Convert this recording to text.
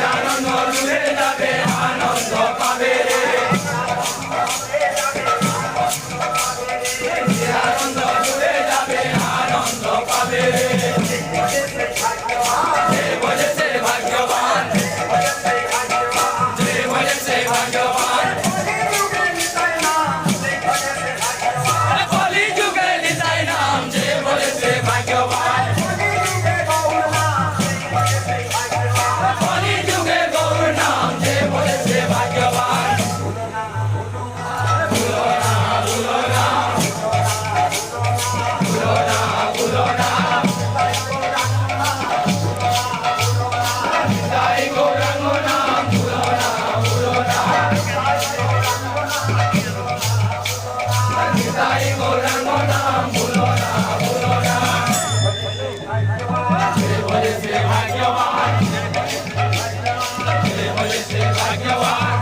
আনন্দ জুড়ে যাবে আনন্দ পাবে রে আনন্দ জুড়ে যাবে আনন্দ পাবে রে যে বলেছে ভাগ্যবান যে বলেছে ভাগ্যবান কলি যুগে নিতাই নাম যে বলেছে ভাগ্যবান কলি যুগে গৌর নাম যে বলেছে ভাগ্যবান ভুলো না ভুলো না ভুলো না ভুলো না তাই গৌরাঙ্গ নাম ভুলো না ভুলো না তাই গৌরাঙ্গ নাম ভুলো না ভুলো না যে বলেছে ভাগ্যবান যে বলেছে ভাগ্যবান